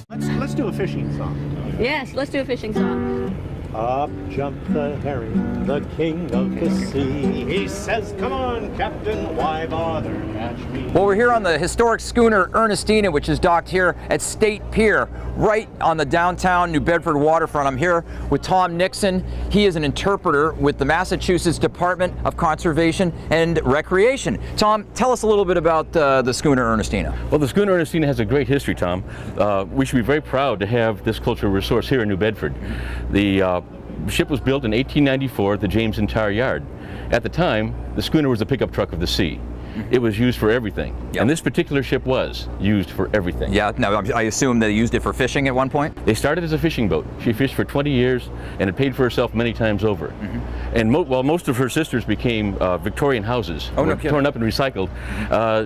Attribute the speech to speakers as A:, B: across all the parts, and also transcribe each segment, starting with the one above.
A: Let's do a fishing song.
B: Yes, let's do a fishing song.
A: Up jumped the herring, the king of the sea. He says, come on, Captain, why bother catch me?
C: Well, we're here on the historic schooner Ernestina, which is docked here at State Pier, right on the downtown New Bedford waterfront. I'm here with Tom Nixon. He is an interpreter with the Massachusetts Department of Conservation and Recreation. Tom, tell us a little bit about the schooner Ernestina.
D: Well, the schooner Ernestina has a great history, Tom. We should be very proud to have this cultural resource here in New Bedford. The ship was built in 1894 at the James and Tar Yard. At the time, the schooner was the pickup truck of the sea. It was used for everything, and this particular ship was used for everything.
C: Yeah, now I assume they used it for fishing at one point?
D: They started as a fishing boat. She fished for 20 years and had paid for herself many times over. And while most of her sisters became Victorian houses, torn up and recycled,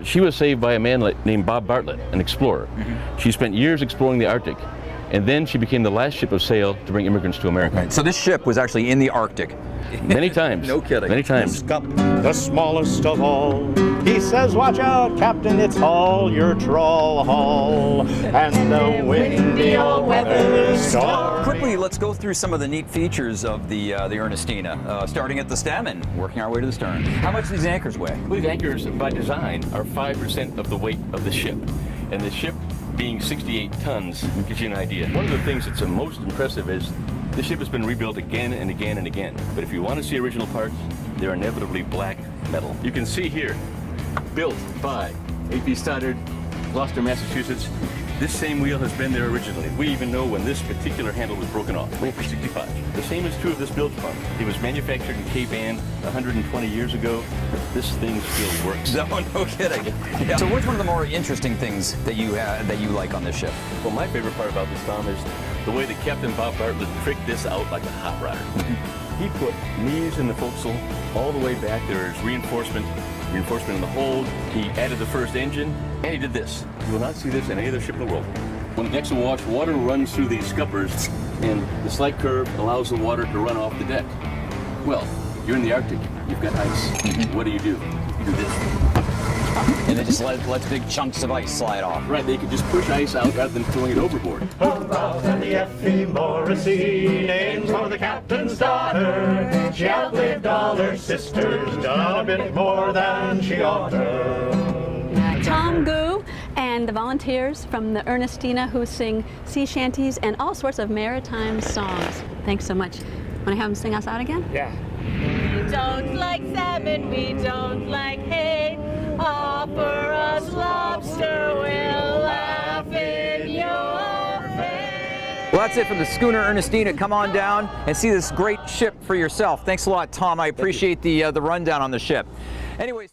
D: she was saved by a man named Bob Bartlett, an explorer. She spent years exploring the Arctic, and then she became the last ship of sail to bring immigrants to America.
C: Right. So this ship was actually in the Arctic.
D: Many times.
C: No kidding.
D: Many times.
A: The smallest of all. He says, watch out, Captain, it's all your trawl haul. And the windy old weather storm.
C: Quickly, let's go through some of the neat features of the Ernestina, starting at the stem and working our way to the stern. How much do these anchors weigh?
D: Well, these anchors, by design, are 5% of the weight of the ship. And the ship, being 68 tons, gives you an idea. One of the things that's most impressive is the ship has been rebuilt again and again and again. But if you want to see original parts, they're inevitably black metal. You can see here, built by A.P. Stoddard, Gloucester, Massachusetts. This same wheel has been there originally. We even know when this particular handle was broken off, 1965. The same is true of this bilge pump. It was manufactured in Cape Ann 120 years ago. This thing still works.
C: No kidding. Yeah. So what's one of the more interesting things that you like on this ship?
D: Well, my favorite part about this, Tom, is the way that Captain Bob Bartlett tricked this out like a hot rodder. He put knees in the forecastle all the way back. There is reinforcement in the hold. He added the first engine, and he did this. You will not see this in any other ship in the world. When the deck's awash, water runs through these scuppers, and the slight curve allows the water to run off the deck. Well, you're in the Arctic. You've got ice. What do? You do this.
C: And it just lets big chunks of ice slide off.
D: Right, they could just push ice out rather than throwing it overboard.
A: Hurrah and the F.E. Morrissey, named for the captain's daughter. She outlived all her sisters, done a bit more than she oughter.
B: Tom Goo and the volunteers from the Ernestina who sing sea shanties and all sorts of maritime songs. Thanks so much. Want to have them sing us out again?
A: Yeah.
E: We don't like salmon, we don't like hate. Offer us lobster, we'll laugh in your face.
C: Well, that's it from the schooner Ernestina. Come on down and see this great ship for yourself. Thanks a lot, Tom. I appreciate the rundown on the ship. Anyways.